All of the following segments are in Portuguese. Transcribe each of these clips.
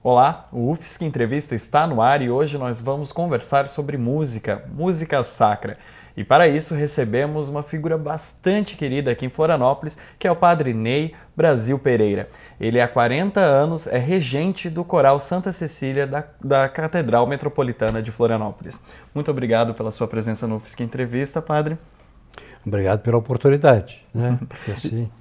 Olá, o UFSC Entrevista está no ar e hoje nós vamos conversar sobre música sacra. E para isso recebemos uma figura bastante querida aqui em Florianópolis, que é o Padre Ney Brasil Pereira. Ele há 40 anos é regente do Coral Santa Cecília da Catedral Metropolitana de Florianópolis. Muito obrigado pela sua presença no UFSC Entrevista, Padre. Obrigado pela oportunidade, né? Porque assim...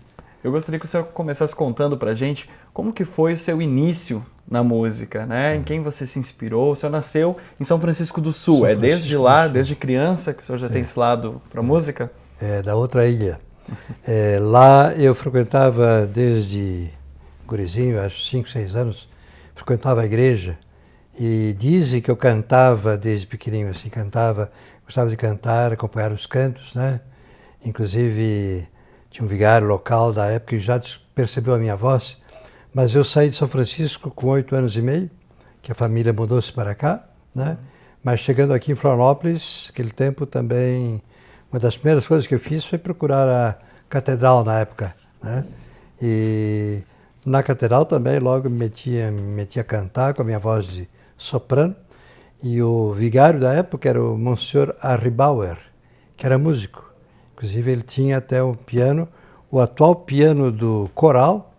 Eu gostaria que o senhor começasse contando para a gente como que foi o seu início na música, né? Em quem você se inspirou? O senhor nasceu em São Francisco do Sul. É desde lá, desde criança, que o senhor já tem esse lado para a música? É, da outra ilha. Lá eu frequentava desde gurizinho, acho 5, 6 anos, frequentava a igreja e dizem que eu cantava desde pequenininho, assim, gostava de cantar, acompanhar os cantos, né? Inclusive... tinha um vigário local da época que já percebeu a minha voz, mas eu saí de São Francisco com 8 anos e meio, que a família mudou-se para cá, né? Mas chegando aqui em Florianópolis, naquele tempo também, uma das primeiras coisas que eu fiz foi procurar a catedral na época, né? E na catedral também logo me metia a cantar com a minha voz de soprano, e o vigário da época era o Monsenhor Arribauer, que era músico. Inclusive ele tinha até um piano, o atual piano do coral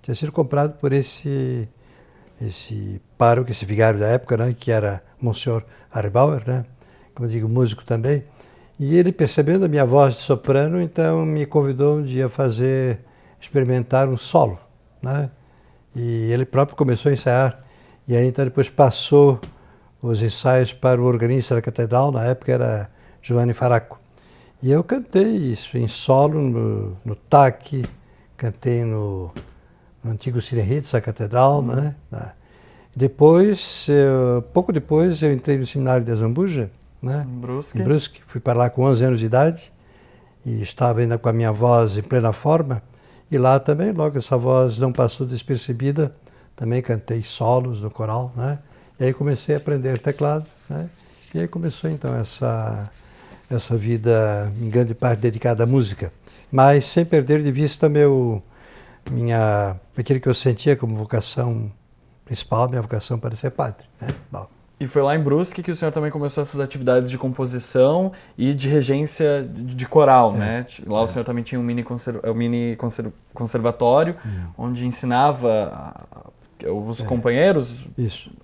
tinha sido comprado por esse pároco, esse vigário da época, né, que era Monsenhor Arribauer, né, como eu digo, músico também. E ele, percebendo a minha voz de soprano, então me convidou um dia a experimentar um solo, né, e ele próprio começou a ensaiar. E aí então depois passou os ensaios para o organista da catedral, na época era Giovanni Faraco. E eu cantei isso em solo no TAC, cantei no antigo Cine Hits, a catedral, né? Depois, pouco depois, eu entrei no seminário de Azambuja, né? Em Brusque. Fui para lá com 11 anos de idade e estava ainda com a minha voz em plena forma. E lá também, logo essa voz não passou despercebida, também cantei solos no coral, né? E aí comecei a aprender teclado, né? E aí começou então essa vida, em grande parte, dedicada à música, mas sem perder de vista aquilo que eu sentia como vocação principal, minha vocação para ser padre, né? Bom. E foi lá em Brusque que o senhor também começou essas atividades de composição e de regência de coral, né? Lá o senhor também tinha um mini conservatório, onde ensinava os companheiros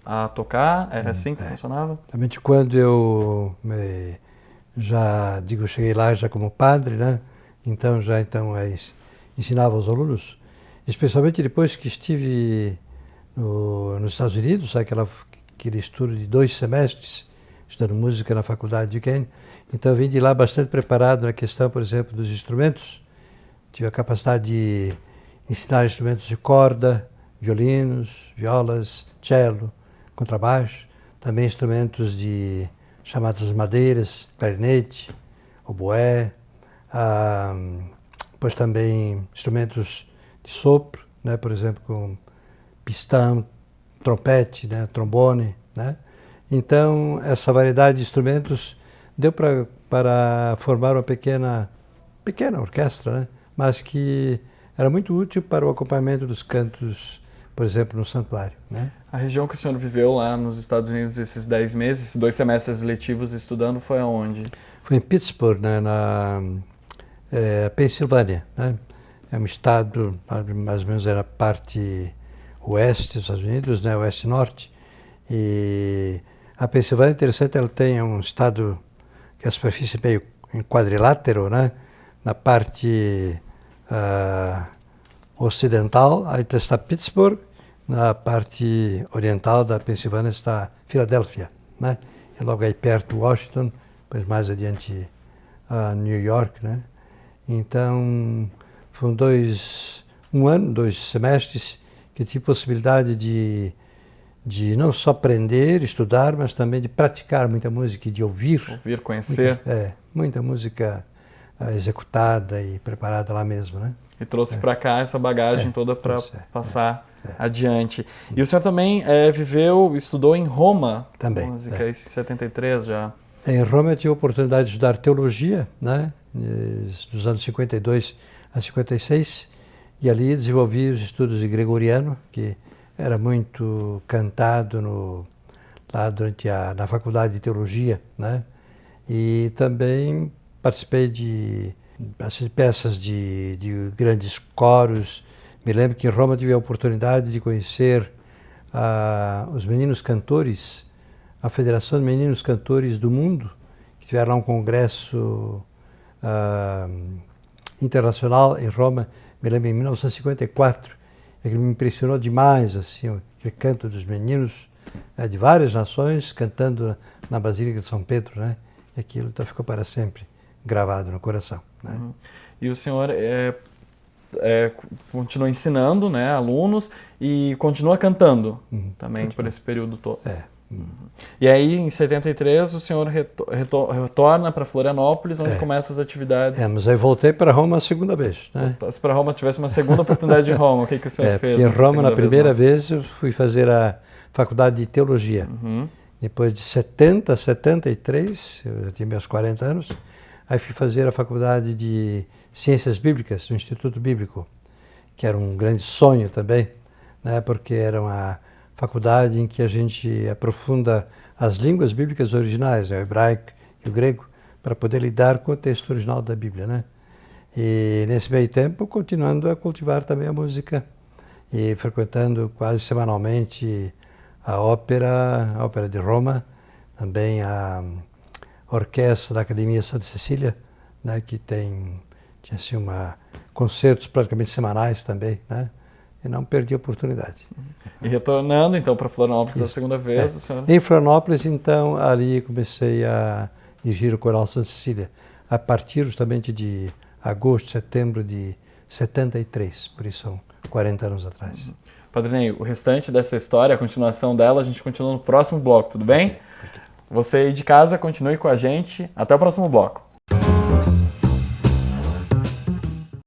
a tocar, era assim que funcionava? Realmente quando eu cheguei lá já como padre, né? Então ensinava aos alunos, especialmente depois que estive nos Estados Unidos, aquele estudo de 2 semestres, estudando música na faculdade de Duquesne. Então eu vim de lá bastante preparado na questão, por exemplo, dos instrumentos. Tive a capacidade de ensinar instrumentos de corda, violinos, violas, cello, contrabaixo, também instrumentos chamadas madeiras, clarinete, oboé, depois também instrumentos de sopro, né, por exemplo, com pistão, trompete, né, trombone, né? Então, essa variedade de instrumentos deu para formar uma pequena orquestra, né, mas que era muito útil para o acompanhamento dos cantos, por exemplo, no santuário, né? A região que o senhor viveu lá nos Estados Unidos esses 10 meses, esses 2 semestres letivos estudando, foi aonde? Foi em Pittsburgh, né, na Pensilvânia, né? É um estado, mais ou menos era a parte oeste dos Estados Unidos, né, oeste-norte. E a Pensilvânia, interessante, ela tem um estado que a superfície é meio em quadrilátero, né? Na parte ocidental, aí está Pittsburgh, na parte oriental da Pensilvânia está Filadélfia, né? E logo aí perto Washington, depois mais adiante New York, né? Então, foram 2 semestres que tive possibilidade de não só aprender, estudar, mas também de praticar muita música e de ouvir. Ouvir, conhecer. Muita música executada e preparada lá mesmo, né? E trouxe para cá essa bagagem toda para passar adiante. E o senhor também estudou em Roma, também, música, isso em 73 já. Em Roma eu tive a oportunidade de estudar teologia, né? Dos anos 52 a 56, e ali desenvolvi os estudos de gregoriano, que era muito cantado lá na Faculdade de Teologia, né? E também participei de peças de grandes coros. Me lembro que em Roma tive a oportunidade de conhecer os meninos cantores, a Federação de Meninos Cantores do Mundo, que tiveram lá um congresso internacional em Roma, me lembro em 1954, que me impressionou demais, assim, aquele canto dos meninos de várias nações cantando na Basílica de São Pedro, né? E aquilo então ficou para sempre gravado no coração, né? Uhum. E o senhor continua ensinando, né, alunos e continua cantando também por esse período todo. Uhum. E aí, em 73, o senhor retorna para Florianópolis, onde começa as atividades. Mas aí voltei para Roma a segunda vez, né? Se para Roma tivesse uma segunda oportunidade em Roma, o que o senhor fez? Porque em Roma, na primeira vez, eu fui fazer a faculdade de teologia. Uhum. Depois de 70 a 73, eu já tinha meus 40 anos, aí fui fazer a faculdade de Ciências Bíblicas no Instituto Bíblico, que era um grande sonho também, né? Porque era uma faculdade em que a gente aprofunda as línguas bíblicas originais, o hebraico e o grego, para poder lidar com o texto original da Bíblia, né? E nesse meio tempo, continuando a cultivar também a música e frequentando quase semanalmente a ópera de Roma, também a orquestra da Academia Santa Cecília, né, que tinha assim concertos praticamente semanais também, né? E não perdi a oportunidade. E retornando então para Florianópolis a segunda vez, o senhor... Em Florianópolis, então, ali comecei a dirigir o Coral Santa Cecília, a partir justamente de agosto, setembro de 73, por isso são 40 anos atrás. Padre Ney, o restante dessa história, a continuação dela, a gente continua no próximo bloco, tudo bem? Okay. Você aí de casa, continue com a gente. Até o próximo bloco.